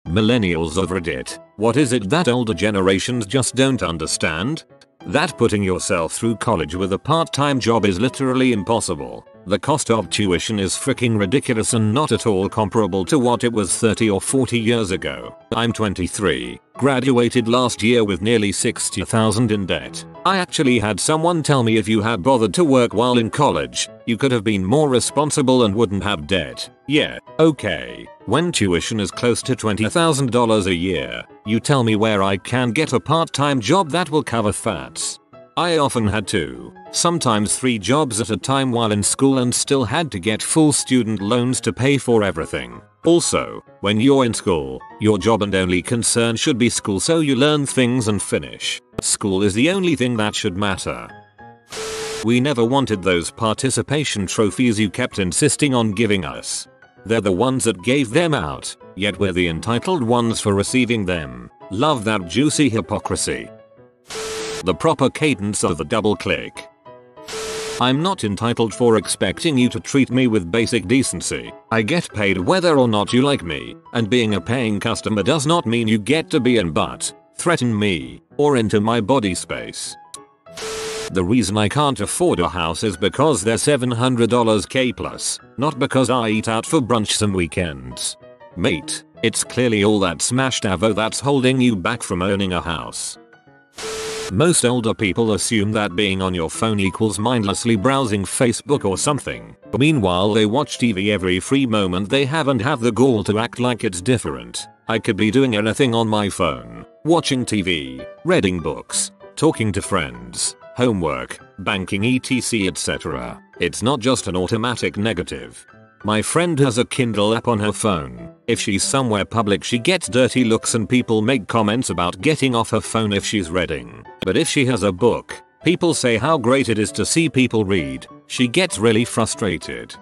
Millennials over it. What is it that older generations just don't understand? That putting yourself through college with a part-time job is literally impossible. The cost of tuition is freaking ridiculous and not at all comparable to what it was 30 or 40 years ago. I'm 23, graduated last year with nearly $60,000 in debt. I actually had someone tell me if you had bothered to work while in college, you could have been more responsible and wouldn't have debt. Yeah, okay. When tuition is close to $20,000 a year, you tell me where I can get a part-time job that will cover fats. I often had 2, sometimes 3 jobs at a time while in school and still had to get full student loans to pay for everything. Also, when you're in school, your job and only concern should be school so you learn things and finish. School is the only thing that should matter. We never wanted those participation trophies you kept insisting on giving us. They're the ones that gave them out, yet we're the entitled ones for receiving them. Love that juicy hypocrisy. The proper cadence of the double click. I'm not entitled for expecting you to treat me with basic decency. I get paid whether or not you like me, and being a paying customer does not mean you get to be in butt, threaten me, or into my body space. The reason I can't afford a house is because they're $700 K plus, not because I eat out for brunch some weekends. Mate, it's clearly all that smashed avo that's holding you back from owning a house. Most older people assume that being on your phone equals mindlessly browsing Facebook or something. Meanwhile they watch TV every free moment they have and have the gall to act like it's different. I could be doing anything on my phone. Watching TV, reading books, talking to friends, homework, banking etc etc. It's not just an automatic negative. My friend has a Kindle app on her phone. If she's somewhere public she gets dirty looks and people make comments about getting off her phone if she's reading. But if she has a book, people say how great it is to see people read. She gets really frustrated.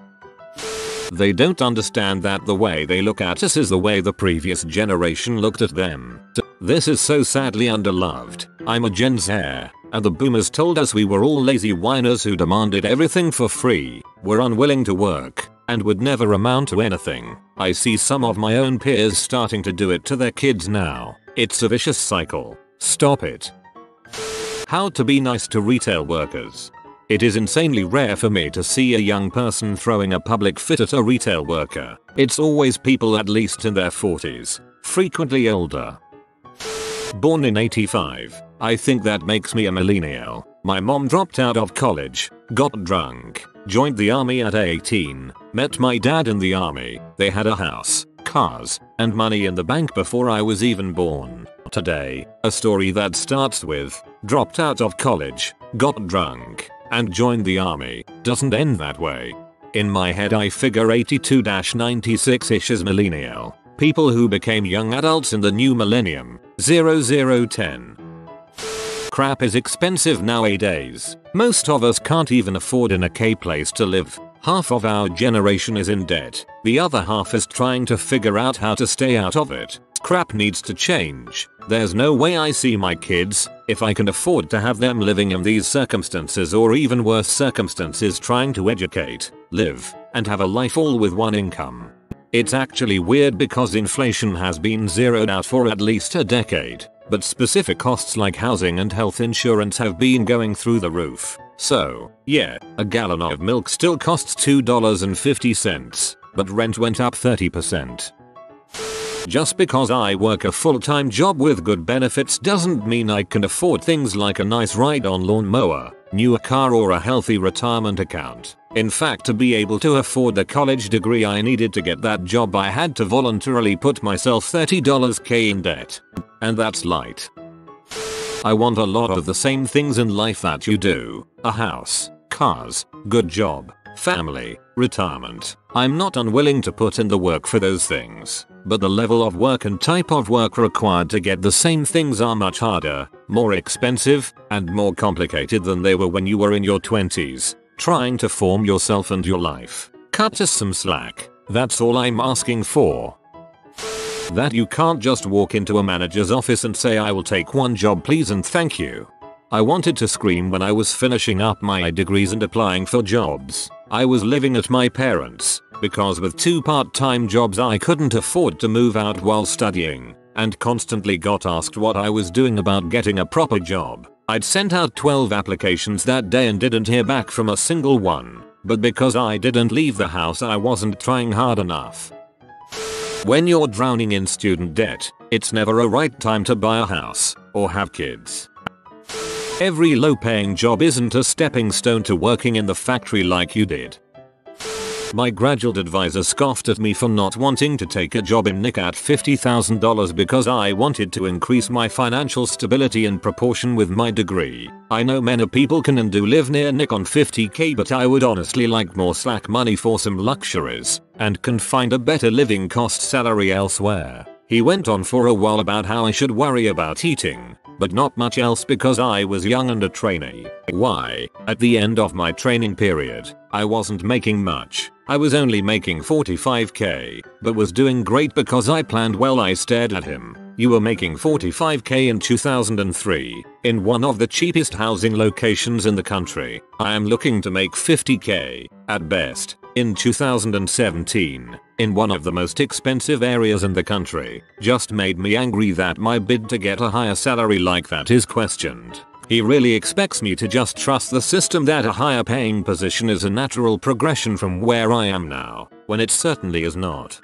They don't understand that the way they look at us is the way the previous generation looked at them. This is so sadly underloved. I'm a Gen Z, and the boomers told us we were all lazy whiners who demanded everything for free, were unwilling to work, and would never amount to anything. I see some of my own peers starting to do it to their kids now. It's a vicious cycle. Stop it. How to be nice to retail workers. It is insanely rare for me to see a young person throwing a public fit at a retail worker. It's always people at least in their 40s, frequently older. Born in '85, I think that makes me a millennial. My mom dropped out of college, got drunk, joined the army at 18, met my dad in the army. They had a house, cars, and money in the bank before I was even born. Today, a story that starts with, dropped out of college, got drunk, and joined the army, doesn't end that way. In my head I figure 82-96-ish is millennial. People who became young adults in the new millennium, 0010. Crap is expensive nowadays. Most of us can't even afford an okay place to live. Half of our generation is in debt. The other half is trying to figure out how to stay out of it. Crap needs to change. There's no way I see my kids, if I can afford to have them living in these circumstances or even worse circumstances trying to educate, live, and have a life all with one income. It's actually weird because inflation has been zeroed out for at least a decade, but specific costs like housing and health insurance have been going through the roof. So, yeah, a gallon of milk still costs $2.50, but rent went up 30%. Just because I work a full-time job with good benefits doesn't mean I can afford things like a nice ride-on lawnmower, newer car or a healthy retirement account. In fact, to be able to afford the college degree I needed to get that job I had to voluntarily put myself $30 K in debt. And that's light. I want a lot of the same things in life that you do. A house, cars, good job, family, retirement. I'm not unwilling to put in the work for those things, but the level of work and type of work required to get the same things are much harder, more expensive, and more complicated than they were when you were in your 20s, trying to form yourself and your life. Cut us some slack. That's all I'm asking for. That you can't just walk into a manager's office and say I will take one job please and thank you. I wanted to scream when I was finishing up my degrees and applying for jobs. I was living at my parents', because with 2 part-time jobs I couldn't afford to move out while studying, and constantly got asked what I was doing about getting a proper job. I'd sent out 12 applications that day and didn't hear back from a single one, but because I didn't leave the house I wasn't trying hard enough. When you're drowning in student debt, it's never a right time to buy a house or have kids. Every low-paying job isn't a stepping stone to working in the factory like you did. My graduate advisor scoffed at me for not wanting to take a job in NIC at $50,000 because I wanted to increase my financial stability in proportion with my degree. I know many people can and do live near NIC on $50K, but I would honestly like more slack money for some luxuries, and can find a better living cost salary elsewhere. He went on for a while about how I should worry about eating, but not much else because I was young and a trainee. Why? At the end of my training period, I wasn't making much. I was only making $45K, but was doing great because I planned well. I stared at him. You were making $45K in 2003, in one of the cheapest housing locations in the country. I am looking to make $50K, at best, in 2017, in one of the most expensive areas in the country. Just made me angry that my bid to get a higher salary like that is questioned. He really expects me to just trust the system that a higher paying position is a natural progression from where I am now, when it certainly is not.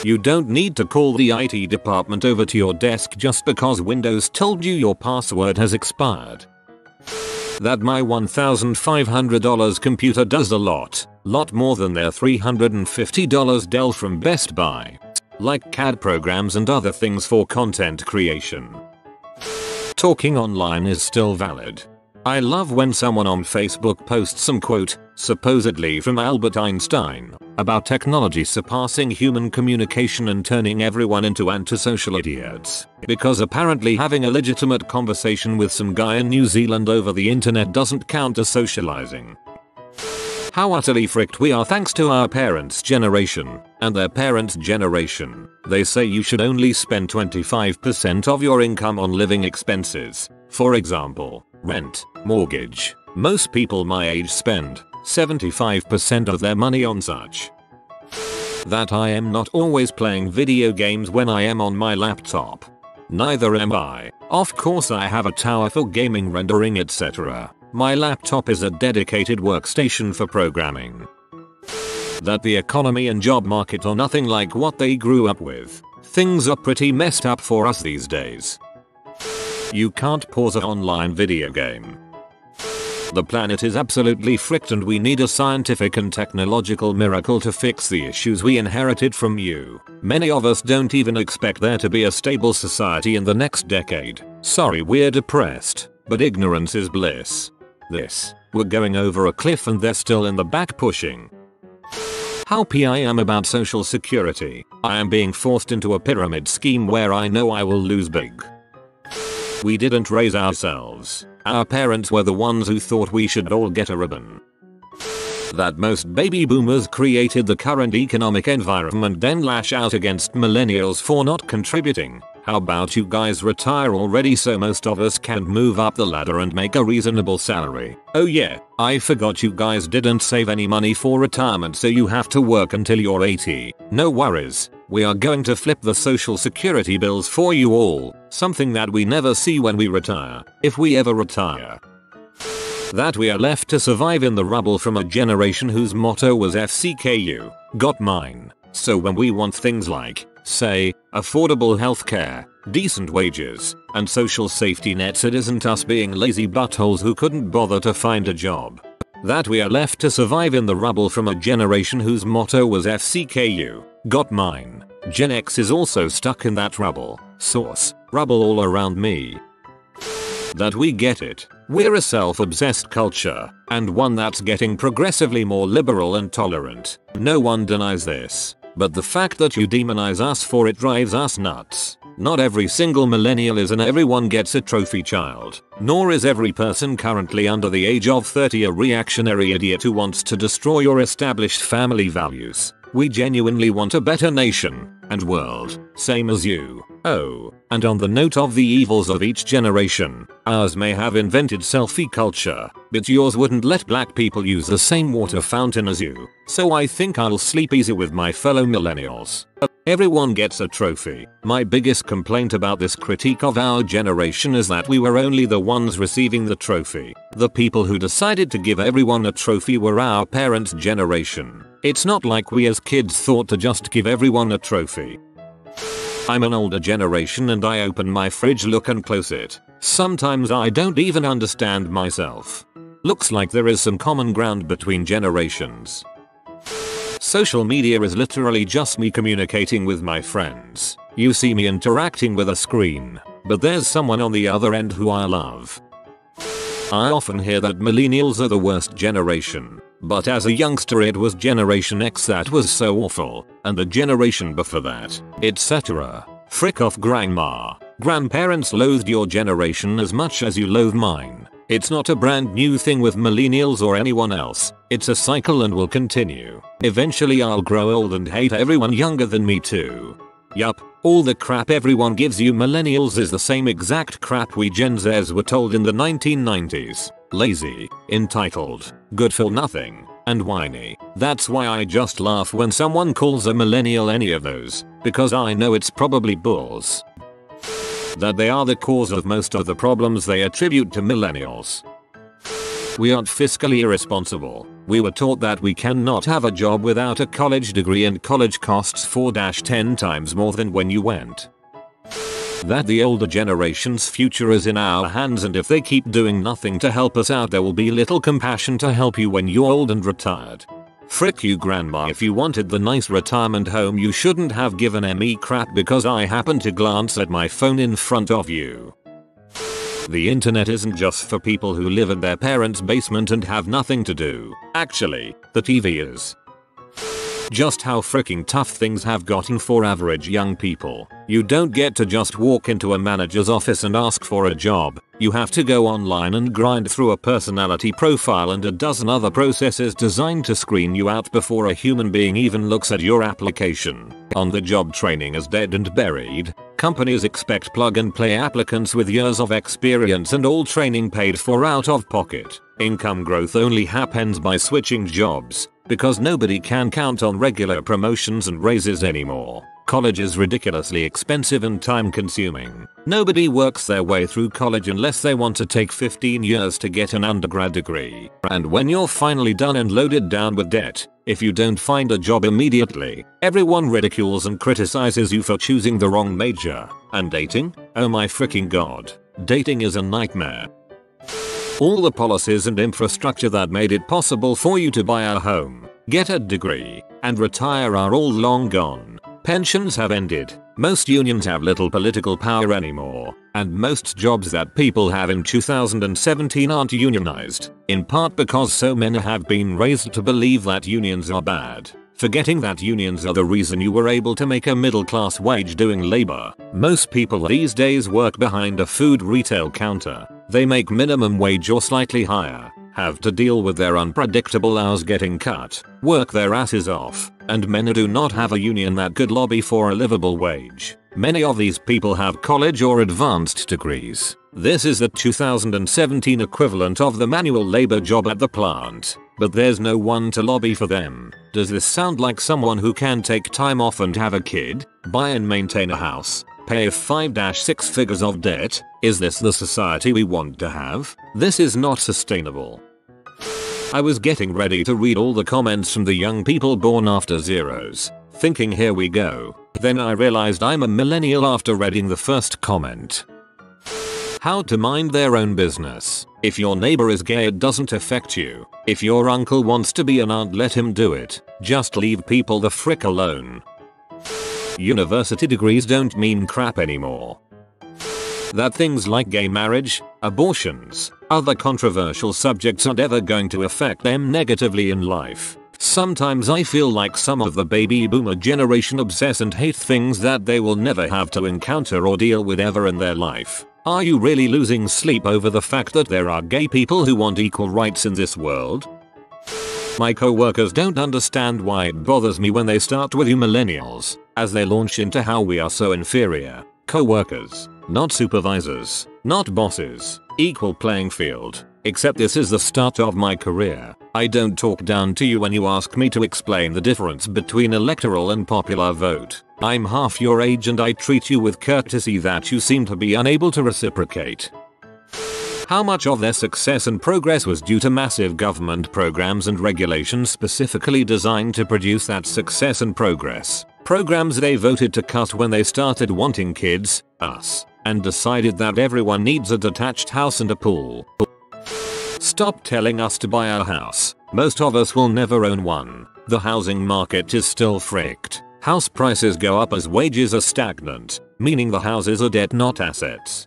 You don't need to call the IT department over to your desk just because Windows told you your password has expired. That my $1,500 computer does a lot more than their $350 Dell from Best Buy. Like CAD programs and other things for content creation. Talking online is still valid. I love when someone on Facebook posts some quote, supposedly from Albert Einstein, about technology surpassing human communication and turning everyone into antisocial idiots. Because apparently having a legitimate conversation with some guy in New Zealand over the internet doesn't count as socializing. How utterly fricked we are thanks to our parents' generation and their parents' generation. They say you should only spend 25% of your income on living expenses. For example, rent, mortgage. Most people my age spend 75% of their money on such. That I am not always playing video games when I am on my laptop. Neither am I. Of course I have a tower for gaming, rendering, etc. My laptop is a dedicated workstation for programming. That the economy and job market are nothing like what they grew up with. Things are pretty messed up for us these days. You can't pause an online video game. The planet is absolutely fricked and we need a scientific and technological miracle to fix the issues we inherited from you. Many of us don't even expect there to be a stable society in the next decade. Sorry we're depressed, but ignorance is bliss. We're going over a cliff and they're still in the back pushing. How I am about social security. I am being forced into a pyramid scheme where I know I will lose big. We didn't raise ourselves. Our parents were the ones who thought we should all get a ribbon. That most baby boomers created the current economic environment then lash out against millennials for not contributing. How about you guys retire already so most of us can move up the ladder and make a reasonable salary? Oh yeah, I forgot you guys didn't save any money for retirement, so you have to work until you're 80. No worries. We are going to flip the social security bills for you all, something that we never see when we retire, if we ever retire. That we are left to survive in the rubble from a generation whose motto was FCKU, got mine. So when we want things like, say, affordable healthcare, decent wages, and social safety nets, it isn't us being lazy buttholes who couldn't bother to find a job. That we are left to survive in the rubble from a generation whose motto was FCKU, got mine. Gen X is also stuck in that rubble. Source, rubble all around me. That we get it. We're a self-obsessed culture, and one that's getting progressively more liberal and tolerant. No one denies this. But the fact that you demonize us for it drives us nuts. Not every single millennial is and everyone gets a trophy child. Nor is every person currently under the age of 30 a reactionary idiot who wants to destroy your established family values. We genuinely want a better nation, and world, same as you. Oh, and on the note of the evils of each generation, ours may have invented selfie culture, but yours wouldn't let black people use the same water fountain as you, so I think I'll sleep easy with my fellow millennials. Everyone gets a trophy. My biggest complaint about this critique of our generation is that we were only the ones receiving the trophy. The people who decided to give everyone a trophy were our parents' generation. It's not like we as kids thought to just give everyone a trophy. I'm an older generation and I open my fridge, look and close it. Sometimes I don't even understand myself. Looks like there is some common ground between generations. Social media is literally just me communicating with my friends. You see me interacting with a screen, but there's someone on the other end who I love. I often hear that millennials are the worst generation, but as a youngster it was Generation X that was so awful, and the generation before that, etc. Frick off grandma. Grandparents loathed your generation as much as you loathe mine. It's not a brand new thing with millennials or anyone else. It's a cycle and will continue. Eventually I'll grow old and hate everyone younger than me too. Yup, all the crap everyone gives you millennials is the same exact crap we Gen Zers were told in the 1990s. Lazy, entitled, good for nothing, and whiny. That's why I just laugh when someone calls a millennial any of those, because I know it's probably bulls. That they are the cause of most of the problems they attribute to millennials. We aren't fiscally irresponsible. We were taught that we cannot have a job without a college degree and college costs 4-10 times more than when you went. That the older generation's future is in our hands and if they keep doing nothing to help us out there will be little compassion to help you when you're old and retired. Frick you grandma, if you wanted the nice retirement home you shouldn't have given me crap because I happened to glance at my phone in front of you. The internet isn't just for people who live in their parents' basement and have nothing to do. Actually, the TV is. Just how freaking tough things have gotten for average young people. You don't get to just walk into a manager's office and ask for a job. You have to go online and grind through a personality profile and a dozen other processes designed to screen you out before a human being even looks at your application. On-the-job training is dead and buried. Companies expect plug-and-play applicants with years of experience and all training paid for out of pocket. Income growth only happens by switching jobs, because nobody can count on regular promotions and raises anymore. College is ridiculously expensive and time consuming. Nobody works their way through college unless they want to take 15 years to get an undergrad degree. And when you're finally done and loaded down with debt, if you don't find a job immediately, everyone ridicules and criticizes you for choosing the wrong major. And dating? Oh my freaking god. Dating is a nightmare. All the policies and infrastructure that made it possible for you to buy a home, get a degree, and retire are all long gone. Pensions have ended, most unions have little political power anymore, and most jobs that people have in 2017 aren't unionized, in part because so many have been raised to believe that unions are bad, forgetting that unions are the reason you were able to make a middle-class wage doing labor. Most people these days work behind a food retail counter. They make minimum wage or slightly higher, have to deal with their unpredictable hours getting cut, work their asses off, and many do not have a union that could lobby for a livable wage. Many of these people have college or advanced degrees. This is the 2017 equivalent of the manual labor job at the plant, but there's no one to lobby for them. Does this sound like someone who can take time off and have a kid, buy and maintain a house, pay 5-6 figures of debt? Is this the society we want to have? This is not sustainable. I was getting ready to read all the comments from the young people born after zeros, thinking here we go. Then I realized I'm a millennial after reading the first comment. How to mind their own business. If your neighbor is gay it doesn't affect you. If your uncle wants to be an aunt let him do it. Just leave people the frick alone. University degrees don't mean crap anymore. That things like gay marriage, abortions, other controversial subjects aren't ever going to affect them negatively in life. Sometimes I feel like some of the baby boomer generation obsess and hate things that they will never have to encounter or deal with ever in their life. Are you really losing sleep over the fact that there are gay people who want equal rights in this world? My co-workers don't understand why it bothers me when they start with you millennials. as they launch into how we are so inferior. Co-workers, not supervisors, not bosses, equal playing field. Except this is the start of my career. I don't talk down to you when you ask me to explain the difference between electoral and popular vote. I'm half your age and I treat you with courtesy that you seem to be unable to reciprocate. How much of their success and progress was due to massive government programs and regulations specifically designed to produce that success and progress? Programs they voted to cut when they started wanting kids, us, and decided that everyone needs a detached house and a pool. Stop telling us to buy a house. Most of us will never own one. The housing market is still fricked. House prices go up as wages are stagnant, meaning the houses are debt not assets.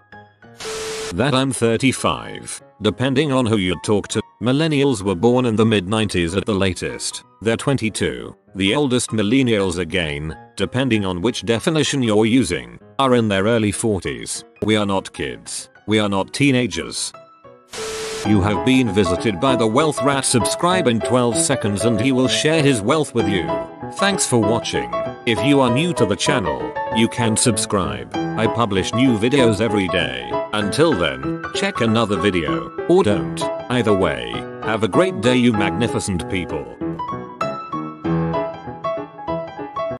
That I'm 35. Depending on who you talk to, millennials were born in the mid-90s at the latest. They're 22. The oldest millennials again, depending on which definition you're using, are in their early 40s. We are not kids. We are not teenagers. You have been visited by the wealth rat. Subscribe in 12 seconds and he will share his wealth with you. Thanks for watching. If you are new to the channel, you can subscribe. I publish new videos every day. Until then, check another video, or don't. Either way, have a great day you magnificent people.